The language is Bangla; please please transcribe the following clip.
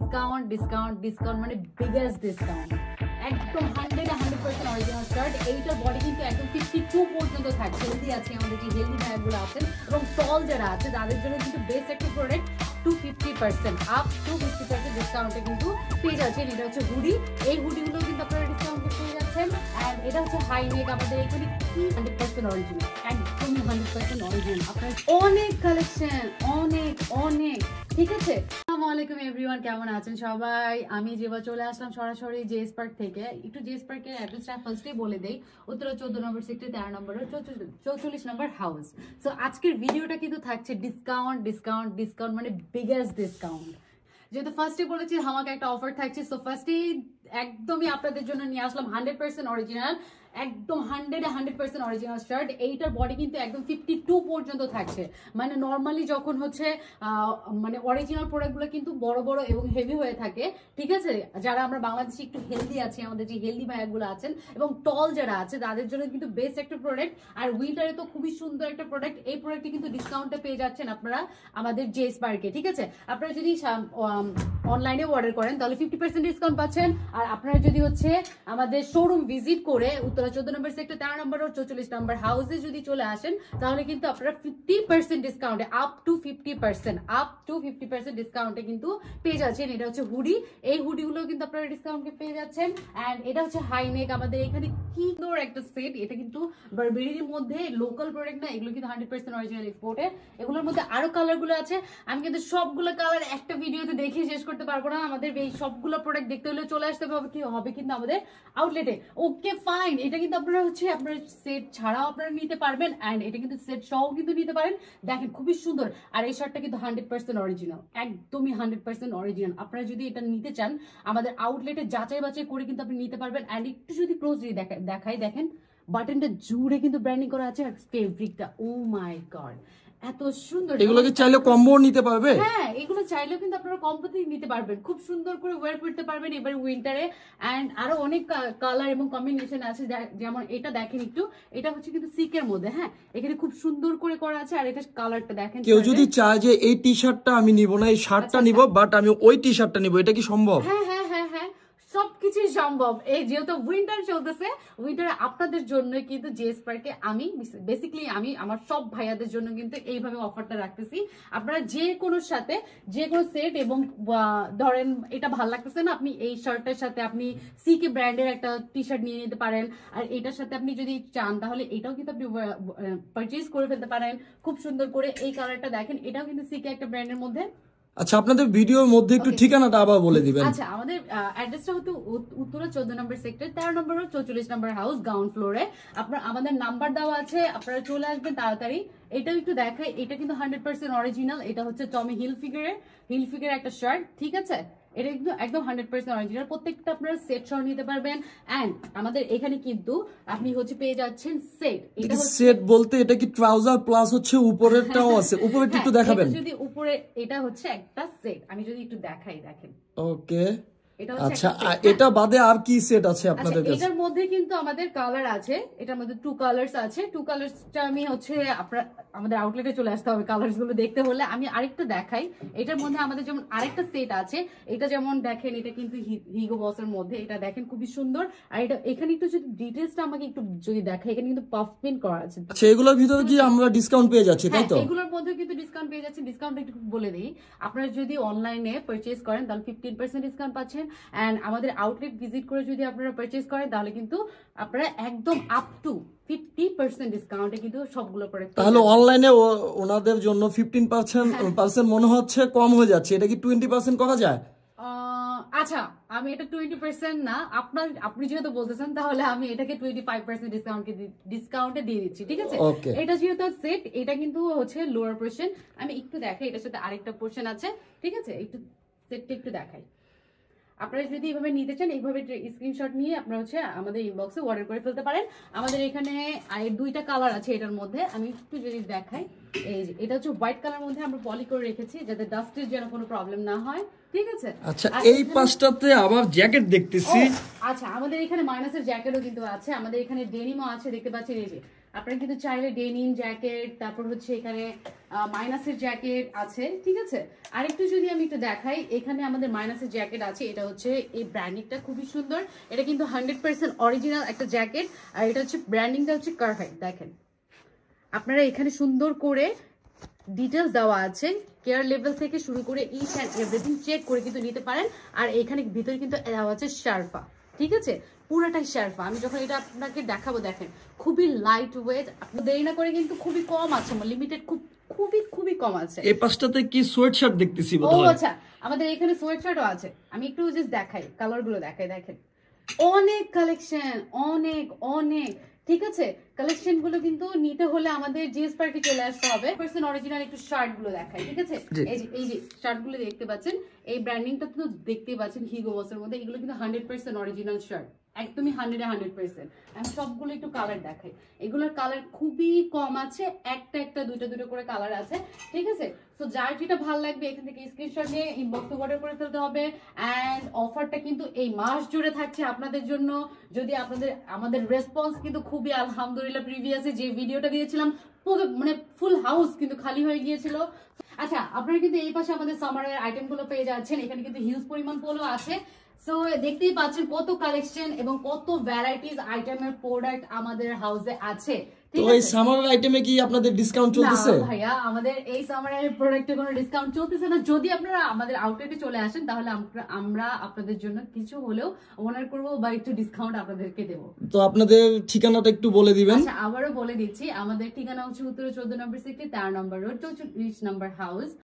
ডিসকাউন্ট ডিসকাউন্ট ডিসকাউন্ট মানে বিগেস্ট ডিসকাউন্ট একদম 100% অরিজিনাল শার্ট। এইটার বডি কিন্তু একদম 52 পর্যন্ত থাকছে। হেলদি আছে, আমাদের যে হেলদি ভাইগুলো আছেন এবং টল যারা আছে তাদের জন্য কিন্তু বেস্ট একটা প্রোডাক্ট। 250% আপ টু 50% ডিসকাউন্টে কিন্তু পেয়ে যাচ্ছেন। এটা হচ্ছে হুডি, এই হুডিগুলো কিন্তু আপনারা ডিসকাউন্টে পেয়ে যাচ্ছেন। অ্যান্ড এটা হচ্ছে হাই নেক, আমাদের এখানে 100% অরিজিনাল, একদমই 100% অরিজিনাল। আপনার অনেক কালেকশন, অনেক অনেক, ঠিক আছে। আসসালামু আলাইকুম এভরিওয়ান, কেমন আছেন সবাই? আমি যেবার চলে আসলাম সরাসরি জেএস পার্ক থেকে। একটু জেএস পার্কের অ্যাড্রেসটা ফার্স্টেই বলে দেই, উত্তরা 14 নম্বর সেক্টর 13 নম্বর 44 নম্বর হাউস। সো আজকের ভিডিওটা কিন্তু থাকছে ডিসকাউন্ট ডিসকাউন্ট ডিসকাউন্ট মানে বিগেস্ট ডিসকাউন্ট। যেহেতু ফার্স্টে বলেছি আমাকে একটা অফার থাকছে, সো ফার্স্টেই একদমই আপনাদের জন্য নিয়ে আসলাম 100% অরিজিনাল, একদম 100% অরিজিনাল শার্ট। এইটার বডি কিন্তু একদম 52 পর্যন্ত থাকছে। মানে নর্মালি যখন হচ্ছে মানে অরিজিনাল প্রোডাক্টগুলো কিন্তু বড় বড় এবং হেভি হয়ে থাকে, ঠিক আছে। যারা আমরা বাংলাদেশে একটু হেলদি আছি, আমাদের যে হেলদি ভাইয়াগুলো আছেন এবং টল যারা আছে তাদের জন্য কিন্তু বেস্ট একটা প্রোডাক্ট। আর উইন্টারে তো খুবই সুন্দর একটা প্রোডাক্ট। এই প্রোডাক্টটি কিন্তু ডিসকাউন্টে পেয়ে যাচ্ছেন আপনারা আমাদের জেএস পার্কে, ঠিক আছে। আপনারা যদি অনলাইনে অর্ডার করেন তাহলে 50% ডিসকাউন্ট পাচ্ছেন। আর আপনারা যদি হচ্ছে আমাদের শোরুম ভিজিট করে উত্তরা 14 নম্বর সেক্টর 13 নম্বর ও 44 নম্বর হাউসে যদি চলে আসেন তাহলে কিন্তু আপনারা 50% ডিসকাউন্টে আপ টু 50% ডিসকাউন্টে কিন্তু পেয়ে যাচ্ছেন। এটা হচ্ছে হুডি, এই হুডিগুলো কিন্তু আপনারা ডিসকাউন্টে পেয়ে যাচ্ছেন। অ্যান্ড এটা হচ্ছে হাই নেক, আমাদের এখানে কি সুন্দর একটা সেট। এটা কিন্তু বারবেরির মধ্যে লোকাল প্রোডাক্ট না, এগুলো কিন্তু 100% অরিজিনাল এক্সপোর্টের। এগুলোর মধ্যে আরো কালারগুলো আছে, আমি কিন্তু সবগুলো কালার একটা ভিডিওতে দেখে শেষ করতে পারবো না। আমাদের এই সবগুলো প্রোডাক্ট দেখতে হলে চলে আসতে হবে কিন্তু আমাদের আউটলেটে। ওকে ফাইন, এটা কিন্তু আপনারা হচ্ছে আপনার সেট ছাড়াও আপনারা নিতে পারবেন। অ্যান্ড এটা কিন্তু সেট সহ কিন্তু নিতে পারেন। দেখেন খুবই সুন্দর। আর এই শার্টটা কিন্তু 100% অরিজিনাল, একদমই 100% অরিজিনাল। আপনারা যদি এটা নিতে চান আমাদের আউটলেটে যাচাই বাছাই করে কিন্তু আপনি নিতে পারবেন। অ্যান্ড একটু যদি ক্লোজলি দেখাই, দেখেন বাটনটা জুড়ে কিন্তু ব্র্যান্ডিং করা আছে। আর ফেব্রিকটা, ও মাই গড, এত সুন্দর। এগুলো কি চাইলে কম্বো নিতে পারবে? হ্যাঁ, এগুলো চাইলেও কিন্তু আপনারা কম্বোতে নিতে পারবেন, খুব সুন্দর করে ওয়্যার করতে পারবেন এবার উইন্টারে। এন্ড আরো অনেক কালার এবং কম্বিনেশন আছে, যেমন এটা দেখেন একটু, এটা হচ্ছে কিন্তু সিকের মধ্যে। হ্যাঁ, এখানে খুব সুন্দর করে করা আছে। আর এটা কালারটা দেখেন। কেউ যদি চায় যে এই টি শার্টটা আমি নিব না, এই শার্টটা নিব, বাট আমি ওই টি শার্টটা নিব, এটা কি সম্ভব? হ্যাঁ হ্যাঁ হ্যাঁ হ্যাঁ, সবকিছুই সম্ভব। এই যেহেতু উইন্টার চলতেছে, উইন্টারে আপনাদের জন্য কিন্তু জেএস পার্কে আমি বেসিক্যালি আমি আমার সব ভাইয়াদের জন্য কিন্তু এইভাবে অফারটা রাখতেছি। আপনারা যে কোনো সাথে যে কোনো সেট এবং ধরেন এটা ভালো লাগতেছে না, আপনি এই শার্টের সাথে আপনি সিকে ব্র্যান্ডের একটা টি শার্ট নিয়ে নিতে পারেন। আর এটার সাথে আপনি যদি চান তাহলে এটাও কিন্তু আপনি পারচেজ করে ফেলতে পারেন খুব সুন্দর করে। এই কালারটা দেখেন, এটাও কিন্তু সিকে একটা ব্র্যান্ডের মধ্যে। আচ্ছা, আপনাদের ভিডিওর মধ্যে একটু ঠিকানাটা আবার বলে দিবেন। আচ্ছা, আমাদের অ্যাড্রেসটা হচ্ছে উত্তরা 14 নম্বর সেক্টর 13 নম্বর ও 44 নম্বর হাউস, গ্রাউন্ড ফ্লোরে। আপনার আমাদের নাম্বার দেওয়া আছে, আপনারা চলে আসবেন তাড়াতাড়ি। এটাও একটু দেখাই, এটা কিন্তু 100% অরিজিনাল। এটা হচ্ছে টমি হিলফিগারের একটা শার্ট, ঠিক আছে। এটা কিন্তু একদম 100% অরিজিনাল। প্রত্যেকটা আপনারা সেট সহ নিতে পারবেন। এন্ড আমাদের এখানে কিন্তু আপনি হচ্ছে পেয়ে যাচ্ছেন সেট। এটা সেট বলতে এটা কি ট্রাউজার প্লাস হচ্ছে উপরেরটাও আছে? উপরেরটা একটু দেখাবেন যদি উপরে। এটা হচ্ছে একটা সেট, আমি যদি একটু দেখাই, দেখেন। ওকে, আচ্ছা, এটা বাদে আর কি সেট আছে আপনাদের কাছে? এটার মধ্যে কিন্তু আমাদের কালার আছে, এটার মধ্যে 2 কালারস আছে। 2 কালারসটা আমি হচ্ছে আপনারা আমাদের আউটলেটে চলে আসতে হবে কালারস গুলো দেখতে হলে। আমি আরেকটা দেখাই, এটার মধ্যে আমাদের যেমন আরেকটা সেট আছে। এটা যেমন দেখেন, এটা কিন্তু হিগো বসের মধ্যে, এটা দেখেন খুবই সুন্দর। আর এটা এখানে একটু যদি ডিটেইলসটা আমাকে একটু যদি দেখাই, এখানে কিন্তু পাফ পিন করা আছে। আচ্ছা, এগুলোর ভিতরে কি আমরা ডিসকাউন্ট পেয়ে যাচ্ছি, তাই তো? এগুলোর মধ্যে কিন্তু ডিসকাউন্ট পেয়ে যাচ্ছে। ডিসকাউন্ট একটু বলে দিই, আপনারা যদি অনলাইনে পারচেজ করেন তাহলে 15% ডিসকাউন্ট পাচ্ছেন। এন্ড আমাদের আউটলেট ভিজিট করে যদি আপনারা পারচেজ করেন তাহলে কিন্তু আপনারা একদম আপ টু 50% ডিসকাউন্টে কিন্তু সবগুলো প্রোডাক্ট। তাহলে অনলাইনে ওনাদের জন্য 15% মনে হচ্ছে কম হয়ে যাচ্ছে, এটা কি 20% করা যায়? আচ্ছা, আমি এটা 20% না, আপনি যেহেতু বলতেছেন তাহলে আমি এটাকে 25% ডিসকাউন্টে দিয়ে দিচ্ছি, ঠিক আছে। এটা যেহেতু সেট, এটা কিন্তু হচ্ছে লোয়ার পোর্শন। আমি একটু দেখাই, এটার সাথে আরেকটা পোর্শন আছে, ঠিক আছে। একটু সেটটা একটু দেখাই। আপনারা যদি এইভাবে নিতে চান, এইভাবে স্ক্রিনশট নিয়ে আপনারা হচ্ছে আমাদের ইনবক্সে অর্ডার করে ফেলতে পারেন। আমাদের এখানে 2টা কালার আছে এটার মধ্যে, আমি একটু যদি দেখাই। এই যে এটা হচ্ছে হোয়াইট কালার মধ্যে আমরা পলি করে রেখেছি যাতে ডাস্টের যেন কোনো প্রবলেম না হয়, ঠিক আছে। আচ্ছা, এই পাশটাতে আবার জ্যাকেট দেখতেছি। আচ্ছা, আমাদের এখানে মাইনাসের জ্যাকেটও কিন্তু আছে, আমাদের এখানে ডেনিমও আছে, দেখতে পাচ্ছেন। এই যে আপনারা কিন্তু চাইলে ডেনিম জ্যাকেট, তারপর হচ্ছে এখানে মাইনাসের জ্যাকেট আছে, ঠিক আছে। আরেকটু যদি আমি একটু দেখাই, এখানে আমাদের মাইনাসের জ্যাকেট আছে, এটা হচ্ছে এই ব্র্যান্ডিংটা খুবই সুন্দর, এটা কিন্তু 100% অরিজিনাল একটা জ্যাকেট, আর এটা হচ্ছে ব্র্যান্ডিংটা হচ্ছে কারফাইট। দেখেন আপনারা এখানে সুন্দর করে ডিটেলস দেওয়া আছে, কেয়ার লেভেল থেকে শুরু করে ইচ অ্যান্ড এভরিথিং চেক করে কিন্তু নিতে পারেন। আর এখানে ভিতরে কিন্তু দেওয়া আছে শারফা, ঠিক আছে, পুরাটাই শারফা। আমি যখন এটা আপনাকে দেখাবো, দেখেন খুবই লাইট ওয়েট, আপনি দেরি না করে কিন্তু খুবই কম আছে, লিমিটেড খুবই কম আছে। এই পাশটাতে কি সোয়েট শার্ট দেখতেছি ও আচ্ছা, আমাদের এখানে সোয়েট শার্টও আছে, আমি একটু জাস্ট দেখাই, কালার গুলো দেখাই। দেখেন অনেক কালেকশন, অনেক অনেক, ঠিক আছে। কালেকশন গুলো কিন্তু নিতে হলে আমাদের জিএস পার্কে চলে আসতে হবে। পার্সেন্ট অরিজিনাল একটু শার্ট গুলো দেখাই, ঠিক আছে। এই যে শার্ট গুলো দেখতে পাচ্ছেন, এই ব্র্যান্ডিংটা তো দেখতেই পাচ্ছেন হিগো বসের মধ্যে, এগুলো কিন্তু 100% অরিজিনাল শার্ট, একদমই 100%। আমি সবগুলো একটু কালার দেখাই, এগুলোর কালার খুবই কম আছে, একটা দুটো করে কালার আছে, ঠিক আছে। তো যার যেটা ভালো লাগবে এখান থেকে স্ক্রিনশট নিয়ে ইনবক্সে অর্ডার করে ফেলতে হবে। অ্যান্ড অফারটা কিন্তু এই মাস জুড়ে থাকছে আপনাদের জন্য। যদি আমাদের রেসপন্স কিন্তু খুবই আলহামদুলিল্লাহ, প্রিভিয়াসে যে ভিডিওটা দিয়েছিলাম মানে ফুল হাউস কিন্তু খালি হয়ে গিয়েছিল। আচ্ছা, আপনারা কিন্তু এই পাশে আমাদের সামারের আইটেম গুলো পেয়ে যাচ্ছেন, এখানে কিন্তু হিউজ পরিমাণ পোলো আছে। সো দেখতেই পাচ্ছেন কত কালেকশন এবং কত ভ্যারাইটিস আইটেমের প্রোডাক্ট আমাদের হাউসে আছে। তো এই সামারের আইটেমে কি আপনাদের ডিসকাউন্ট চলতেছে? না ভাইয়া, আমাদের এই সামারের প্রোডাক্টে কোনো ডিসকাউন্ট চলতেছে না। যদি আপনারা আমাদের আউটলেটে চলে আসেন তাহলে আমরা আপনাদের জন্য কিছু হলেও অনার করব বা একটু ডিসকাউন্ট আপনাদেরকে দেব। তো আপনাদের ঠিকানাটা একটু বলে দিবেন। আচ্ছা, আবারও বলে দিচ্ছি, আমাদের ঠিকানা হচ্ছে উত্তর 14 নম্বর সেক্টর, 13 নম্বর রোড, 24 নম্বর হাউস।